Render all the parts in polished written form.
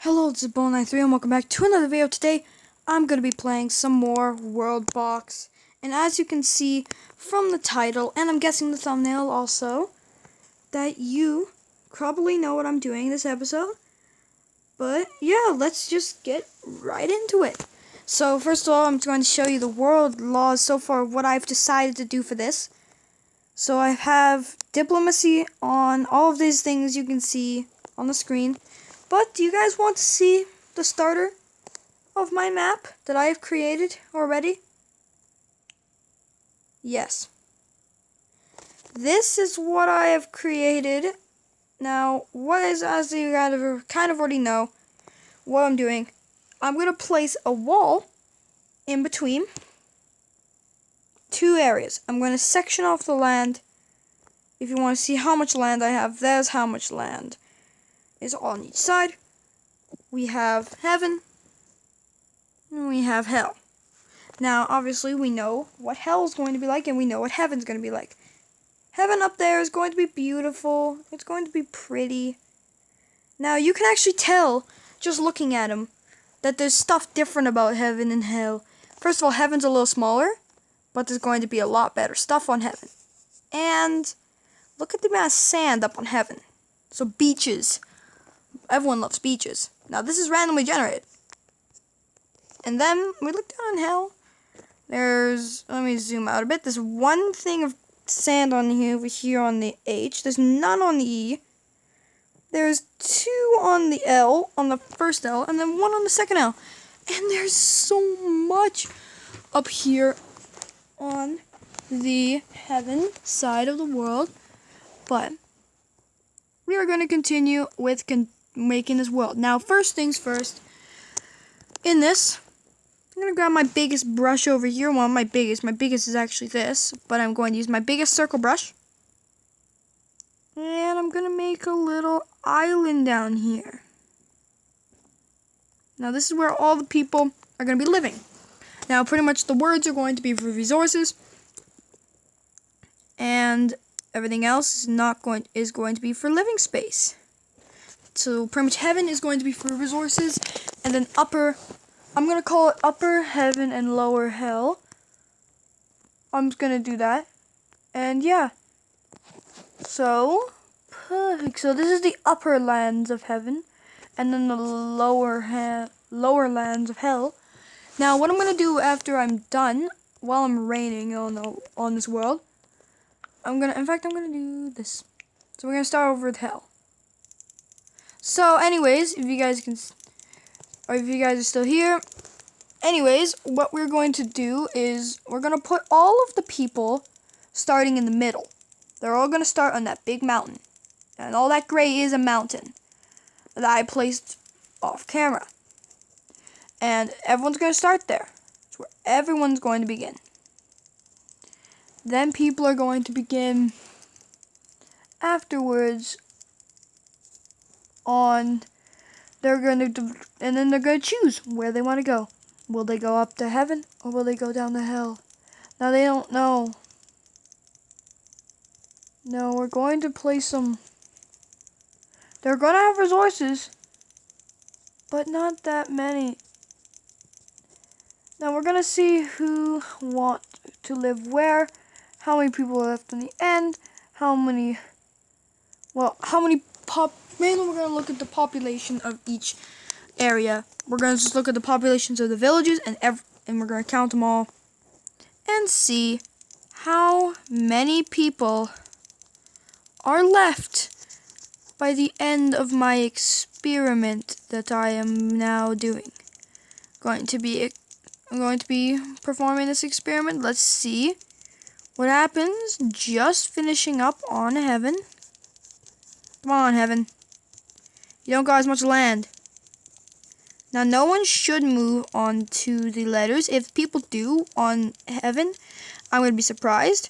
Hello, this is BowlerBlox93 and welcome back to another video. Today, I'm going to be playing some more Worldbox. And as you can see from the title, and I'm guessing the thumbnail also, that you probably know what I'm doing this episode. But yeah, let's just get right into it. So first of all, I'm going to show you the world laws so far, what I've decided to do for this. So I have diplomacy on all of these things you can see on the screen. But do you guys want to see the starter of my map that I have created already? Yes. This is what I have created. Now, as you kind of already know what I'm doing, I'm going to place a wall in between two areas. I'm going to section off the land. If you want to see how much land I have, there's how much land is on each side. We have heaven, and we have hell. Now, obviously, we know what hell is going to be like, and we know what heaven's going to be like. Heaven up there is going to be beautiful. It's going to be pretty. Now, you can actually tell, just looking at them, that there's stuff different about heaven and hell. First of all, heaven's a little smaller, but there's going to be a lot better stuff on heaven. And look at the amount of sand up on heaven. So beaches. Everyone loves beaches. Now, this is randomly generated. And then we look down on hell. Let me zoom out a bit. There's one thing of sand on here, over here on the H. There's none on the E. There's two on the L, on the first L, and then one on the second L. And there's so much up here on the heaven side of the world. But we are going to continue with making this world. Now, first things first. In this, I'm going to grab my biggest brush over here. Well, my biggest is actually this, but I'm going to use my biggest circle brush. And I'm going to make a little island down here. Now, this is where all the people are going to be living. Now, pretty much the words are going to be for resources. And everything else is going to be for living space. So, pretty much heaven is going to be for resources. And then I'm going to call it upper heaven and lower hell. I'm just going to do that. And yeah. So, perfect. So this is the upper lands of heaven. And then the lower lands of hell. Now, what I'm going to do after I'm done, while I'm reigning on this world, I'm going to do this. So we're going to start over with hell. So anyways, if you guys are still here, anyways, what we're going to do is we're going to put all of the people starting in the middle. They're all going to start on that big mountain. And all that gray is a mountain that I placed off camera. And everyone's going to start there. That's where everyone's going to begin. Then people are going to begin afterwards and then they're going to choose where they want to go. Will they go up to heaven or will they go down to hell? Now they don't know. No, we're going to place them. They're going to have resources, but not that many. Now we're going to see who want to live where, how many people are left in the end, mainly we're going to look at the population of each area. We're going to just look at the populations of the villages and we're going to count them all and see how many people are left by the end of my experiment that I am now doing. I'm going to be performing this experiment. Let's see what happens. Just finishing up on heaven. Come on, heaven. You don't got as much land. Now, no one should move on to the letters. If people do on heaven, I'm going to be surprised.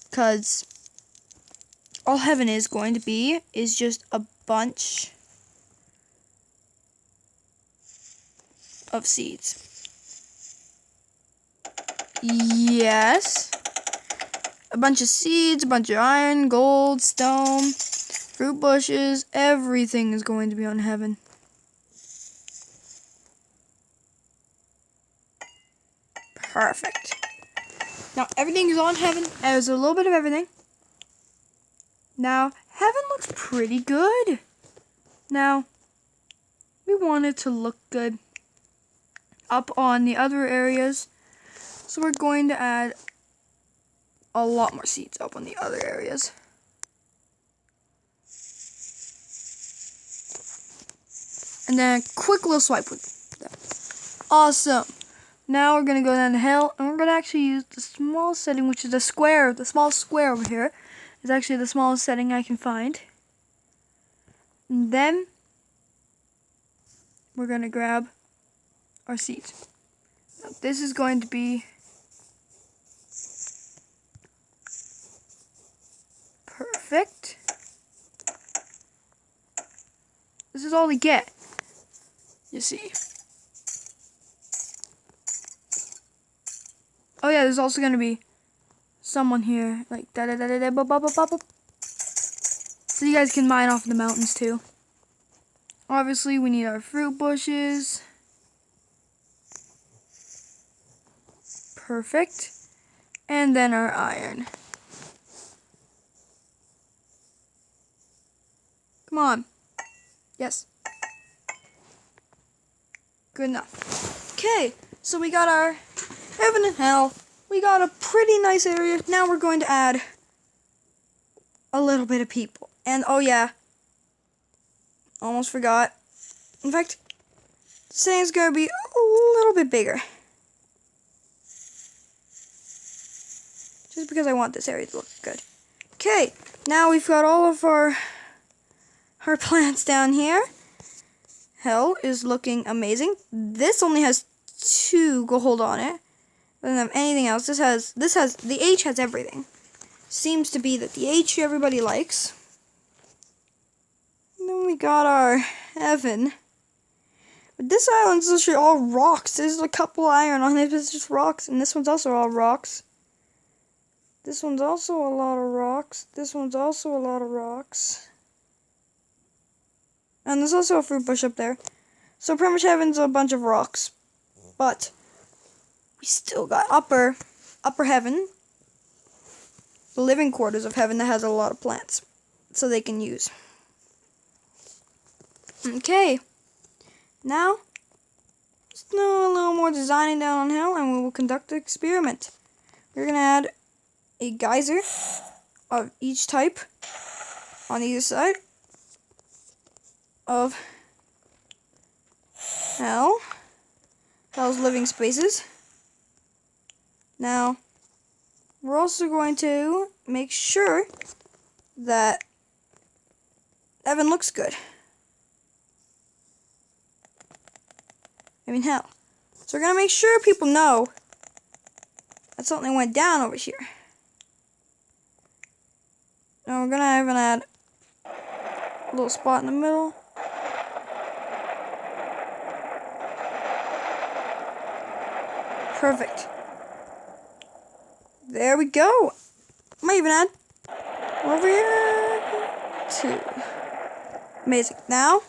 Because all heaven is going to be is just a bunch of seeds. Yes. A bunch of seeds, a bunch of iron, gold, stone, fruit bushes, everything is going to be on heaven. Perfect. Now everything is on heaven. There's a little bit of everything. Now heaven looks pretty good. Now we want it to look good up on the other areas. So we're going to add a lot more seeds up on the other areas. And then a quick little swipe with them. Awesome. Now we're going to go down to hell, and we're going to actually use the small setting, which is the square. The small square over here is actually the smallest setting I can find. And then we're going to grab our seeds. Now, this is going to be perfect. This is all we get. You see. Oh yeah, there's also gonna be someone here, like da da da da da ba ba ba ba ba. So you guys can mine off the mountains too. Obviously, we need our fruit bushes. Perfect. And then our iron. Come on. Yes. Good enough. Okay, so we got our heaven and hell. We got a pretty nice area. Now we're going to add a little bit of people. And oh yeah, almost forgot. In fact, saying it's going to be a little bit bigger. Just because I want this area to look good. Okay, now we've got all of our plants down here. Hell is looking amazing. This only has 2 gold on it. Doesn't have anything else. This has the H has everything. Seems to be that the H everybody likes. And then we got our heaven. But this island's actually all rocks. There's a couple iron on it, but it's just rocks. And this one's also all rocks. This one's also a lot of rocks. This one's also a lot of rocks. And there's also a fruit bush up there. So pretty much heaven's a bunch of rocks. But we still got upper heaven. The living quarters of heaven that has a lot of plants. So they can use. Okay. Now, let's do a little more designing down on hell, and we will conduct the experiment. We're going to add a geyser of each type on either side of hell's living spaces. Now, we're also going to make sure that heaven looks good. I mean hell. So we're going to make sure people know that something went down over here. Now we're going to even add a little spot in the middle. Perfect. There we go. Might even add over here too. Amazing. Now,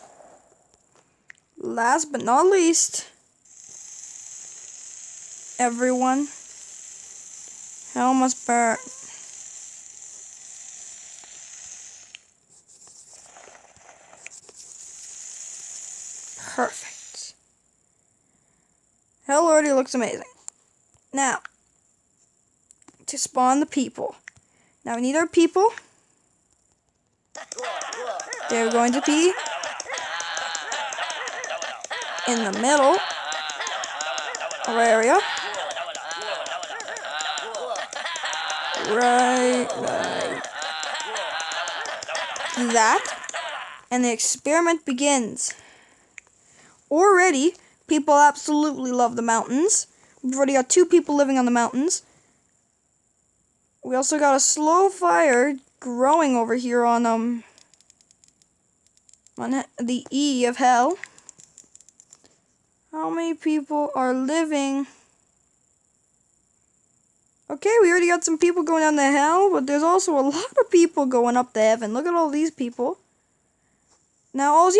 last but not least, everyone, hell must burn. Perfect. Hell already looks amazing. Now, to spawn the people. Now we need our people. They're going to be in the middle of our area. Right. That. And the experiment begins. Already, people absolutely love the mountains. We've already got 2 people living on the mountains. We also got a slow fire growing over here on the E of hell. How many people are living? Okay, we already got some people going down to hell, but there's also a lot of people going up to heaven. Look at all these people. Now,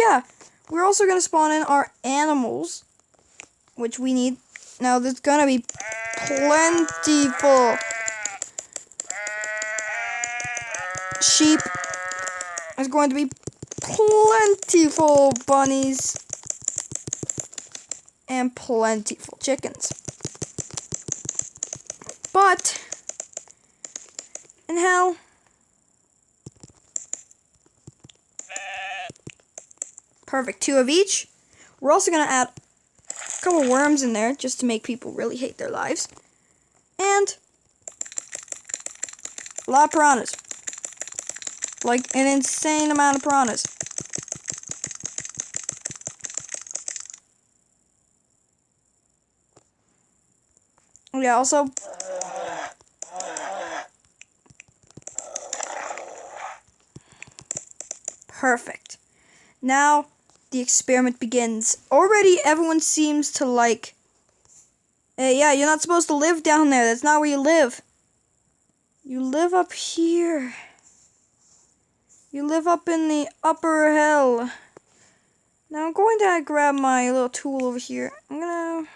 we're also going to spawn in our animals, which we need. Now, there's going to be plentiful. Sheep. There's going to be plentiful bunnies. And plentiful chickens. But in hell, perfect, 2 of each. We're also gonna add a couple worms in there just to make people really hate their lives. And a lot of piranhas. Like an insane amount of piranhas. Yeah, also perfect. Now the experiment begins. Already everyone seems to like, hey, yeah, you're not supposed to live down there. That's not where you live. You live up here. You live up in the upper hell. Now I'm going to grab my little tool over here. I'm gonna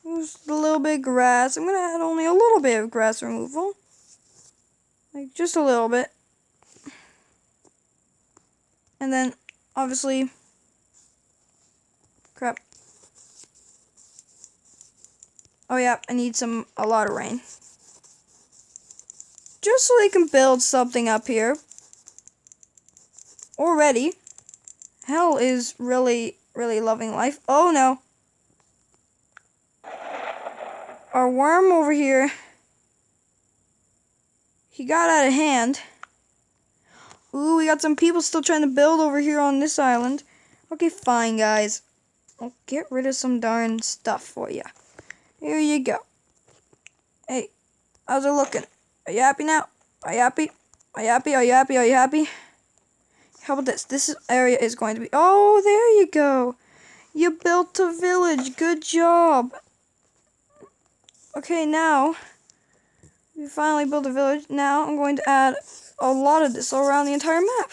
use a little bit of grass. I'm gonna add only a little bit of grass removal. Like just a little bit. And then obviously, crap. Oh yeah, I need a lot of rain. Just so they can build something up here. Already, hell is really, really loving life. Oh no. Our worm over here, he got out of hand. Ooh, we got some people still trying to build over here on this island. Okay, fine, guys. I'll get rid of some darn stuff for you. Here you go. Hey, how's it looking? Are you happy now? Are you happy? Are you happy? Are you happy? Are you happy? How about this? This area is going to be... Oh, there you go. You built a village. Good job. Okay, now... we finally built a village. Now I'm going to add a lot of this all around the entire map.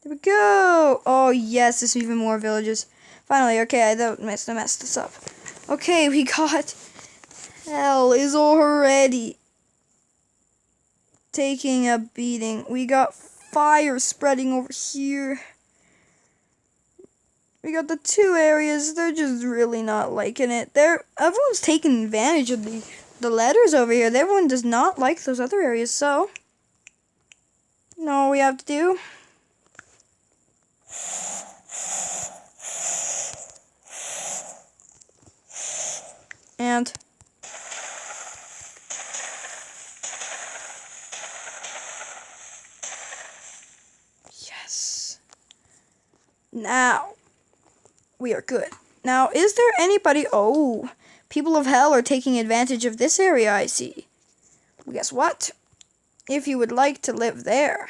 There we go. Oh, yes, there's even more villages. Finally, okay, I messed this up. Okay, we got... Hell is already taking a beating. We got fire spreading over here. We got the 2 areas. They're just really not liking it. Everyone's taking advantage of the letters over here. Everyone does not like those other areas, so... you know what we have to do? And... yes. Now, we are good. Now, is there anybody... oh, people of hell are taking advantage of this area, I see. Well, guess what? If you would like to live there,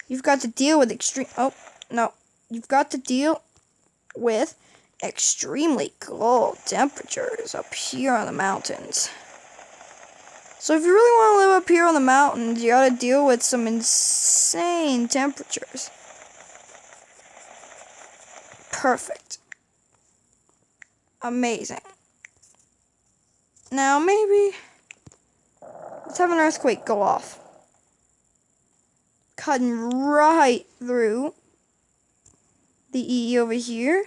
you've got to deal with extreme... oh, no. You've got to deal with extremely cold temperatures up here on the mountains. So if you really want to live up here on the mountains, you gotta deal with some insane temperatures. Perfect. Amazing. Now maybe let's have an earthquake go off. Cutting right through the E over here.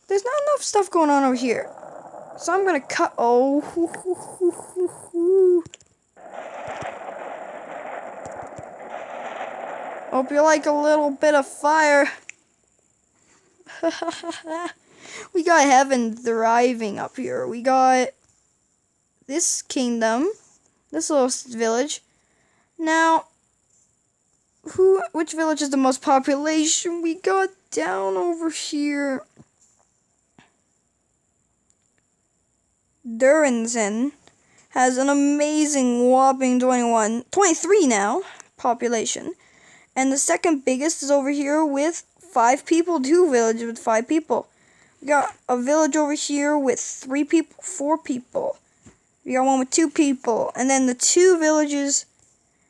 There's not enough stuff going on over here. So I'm gonna cut... oh. Hope you like a little bit of fire. We got heaven thriving up here. We got this kingdom, this little village. Now, which village is the most population? We got down over here. Durinson has an amazing whopping 23 now population. And the second biggest is over here with 5 people, 2 villages with 5 people. We got a village over here with 3 people, 4 people. We got one with 2 people. And then the 2 villages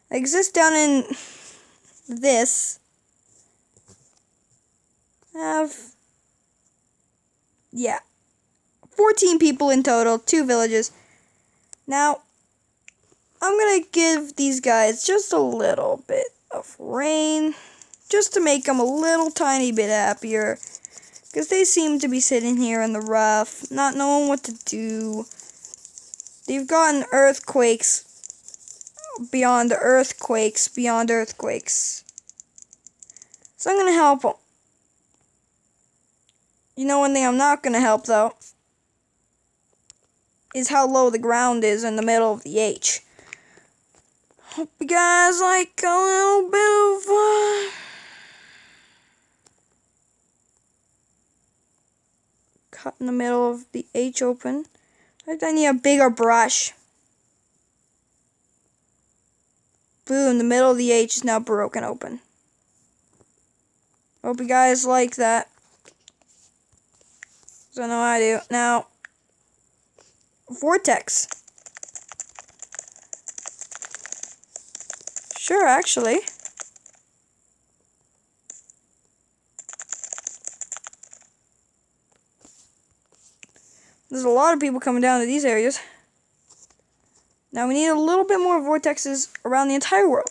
that exist down in this have, yeah, 14 people in total, 2 villages. Now, I'm gonna give these guys just a little bit of rain, just to make them a little tiny bit happier. Because they seem to be sitting here in the rough, not knowing what to do. They've gotten earthquakes beyond earthquakes beyond earthquakes. So I'm going to help them. You know one thing I'm not going to help, though, is how low the ground is in the middle of the H. Hope you guys like a little bit of... cut in the middle of the H open. I need a bigger brush. Boom, the middle of the H is now broken open. Hope you guys like that. So I know I do. Now, vortex. Sure, actually. There's a lot of people coming down to these areas. Now we need a little bit more vortexes around the entire world.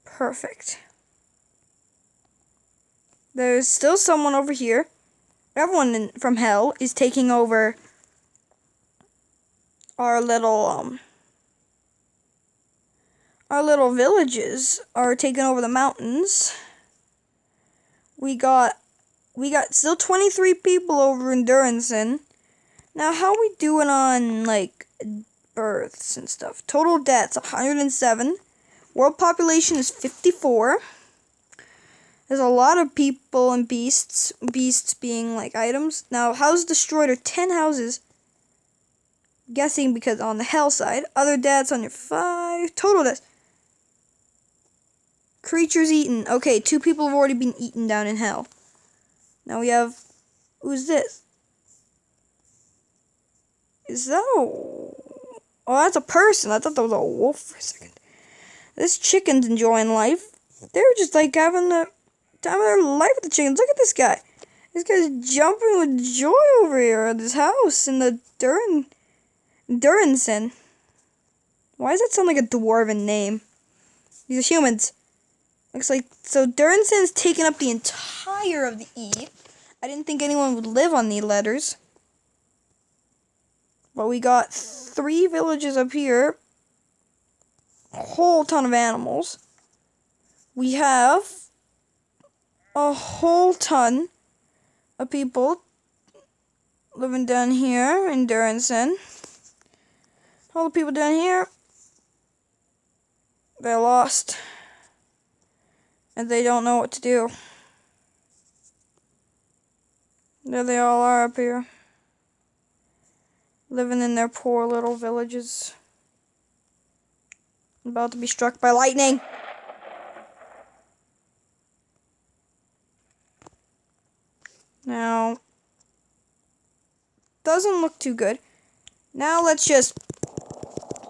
Perfect. There's still someone over here. Everyone from hell is taking over our little villages, are taking over the mountains. We got still 23 people over in Duranson. Now, how are we doing on, like, births and stuff? Total deaths, 107. World population is 54. There's a lot of people and beasts. Beasts being, like, items. Now, houses destroyed are 10 houses. Guessing because on the hell side. Other deaths on your 5. Total deaths. Creatures eaten. Okay, 2 people have already been eaten down in hell. Now we have... Who's this? Is that a... Oh, that's a person. I thought that was a wolf for a second. This chicken's enjoying life. They're just like having the time of their life with the chickens. Look at this guy. This guy's jumping with joy over here at his house in the Duranson. Why does that sound like a dwarven name? These are humans. Looks like... So Duranson's taken up the entire of the E. I didn't think anyone would live on these letters. But we got 3 villages up here. A whole ton of animals. We have a whole ton of people living down here in Duranson. All the people down here, they're lost. And they don't know what to do. There they all are up here. Living in their poor little villages. About to be struck by lightning. Now, doesn't look too good. Now let's just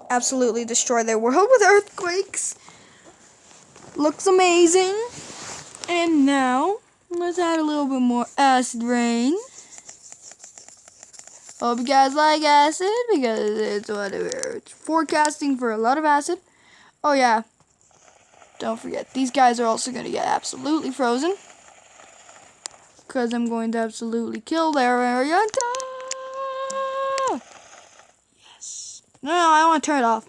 absolutely destroy their world with earthquakes. Looks amazing. And now, let's add a little bit more acid rain. Hope you guys like acid, because it's whatever. It's forecasting for a lot of acid. Oh yeah, don't forget, these guys are also going to get absolutely frozen. Because I'm going to absolutely kill their area. Yes. No, I don't want to turn it off.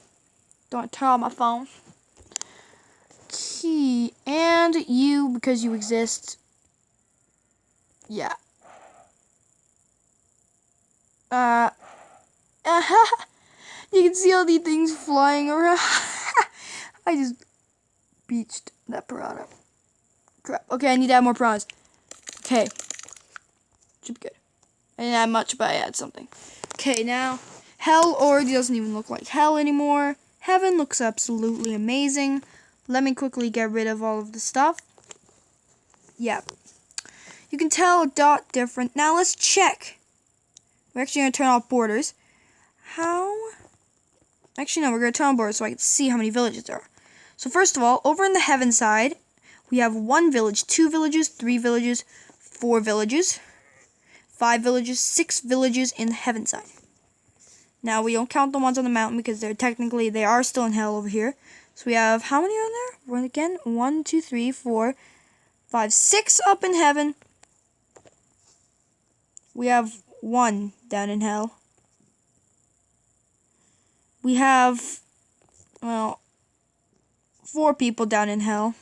Don't want to turn off my phone. Key. And you, because you exist. Yeah. You can see all these things flying around. I just beached that piranha. Crap. Okay, I need to add more prawns. Okay. Should be good. I didn't add much, but I add something. Okay, now, hell already doesn't even look like hell anymore. Heaven looks absolutely amazing. Let me quickly get rid of all of the stuff. Yeah. You can tell a dot different. Now let's check. We're actually going to turn off borders. How? Actually, no, we're going to turn on borders so I can see how many villages there are. So first of all, over in the heaven side, We have 1 village, 2 villages, 3 villages, 4 villages, 5 villages, 6 villages in the heaven side. Now, we don't count the ones on the mountain because they are still in hell over here. So we have, how many are there? Again, 1, 2, 3, 4, 5, 6 up in heaven. We have 1 down in hell. We have, well, 4 people down in hell.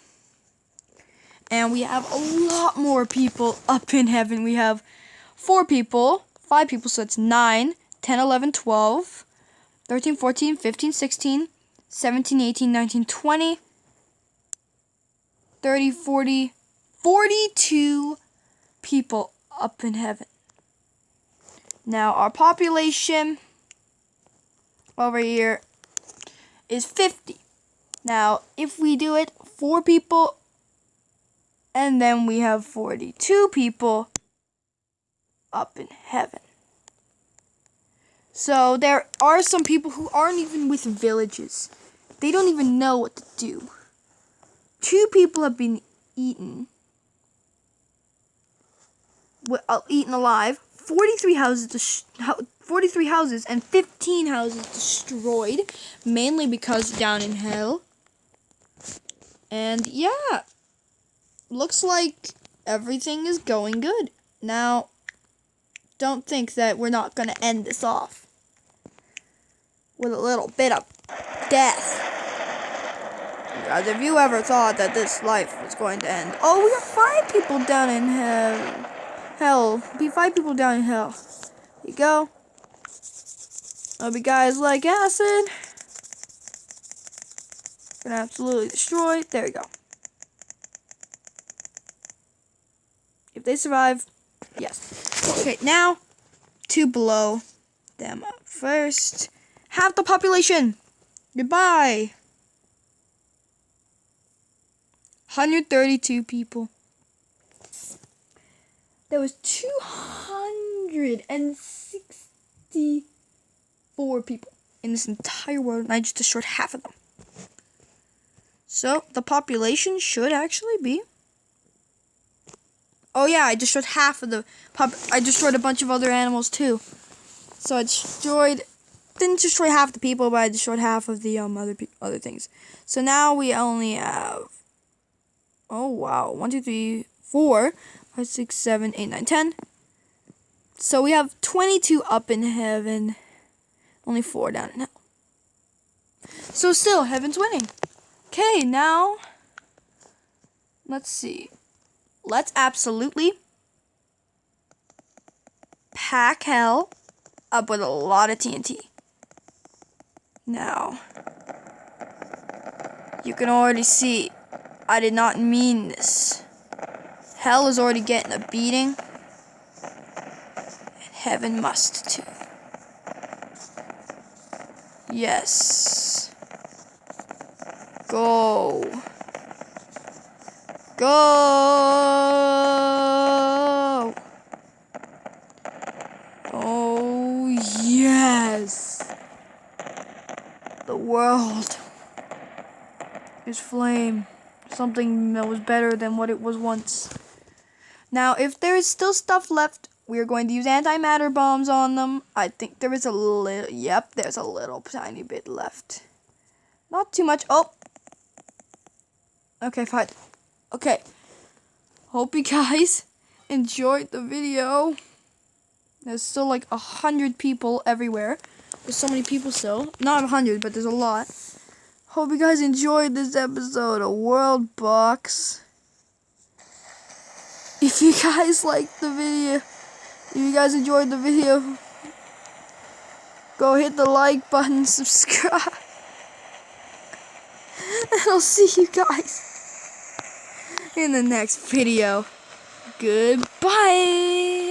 And we have a lot more people up in heaven. We have 4 people, 5 people, so it's 9, 10, 11, 12, 13, 14, 15, 16, 17, 18, 19, 20, 30, 40, 42 people up in heaven. Now, our population over here is 50. Now, if we do it, 4 people, and then we have 42 people up in heaven. So, there are some people who aren't even with villages. They don't even know what to do. 2 people have been eaten. Eaten alive. 43 houses and 15 houses destroyed, mainly because down in hell. And yeah, looks like everything is going good. Now, don't think that we're not going to end this off with a little bit of death. Guys, if you ever thought that this life was going to end, oh, we got 5 people down in hell. Be 5 people down in hell. There you go. Hope you guys like acid. Gonna absolutely destroy it. There we go. If they survive, yes. Okay, now to blow them up. First, half the population. Goodbye. 132 people. There was 264 people in this entire world, and I just destroyed half of them. So, the population should actually be... Oh yeah, I destroyed half of the... I destroyed a bunch of other animals too. So I destroyed... Didn't destroy half the people, but I destroyed half of the other things. So now we only have... Oh wow, 1, 2, 3, 4... 5, 6, 7, 8, 9, 10. So we have 22 up in heaven. Only 4 down in hell. So still, heaven's winning. Okay, now, let's see. Let's absolutely pack hell up with a lot of TNT. Now, you can already see, I did not mean this. Hell is already getting a beating, and heaven must too. Yes. Go. Go. Oh, yes. The world is flame. Something that was better than what it was once. Now, if there is still stuff left, we are going to use antimatter bombs on them. I think there is a little... Yep, there's a little tiny bit left. Not too much. Oh. Okay, fine. Okay. Hope you guys enjoyed the video. There's still like 100 people everywhere. There's so many people still. Not 100, but there's a lot. Hope you guys enjoyed this episode of Worldbox. If you guys liked the video, if you guys enjoyed the video, go hit the like button, subscribe, and I'll see you guys in the next video. Goodbye.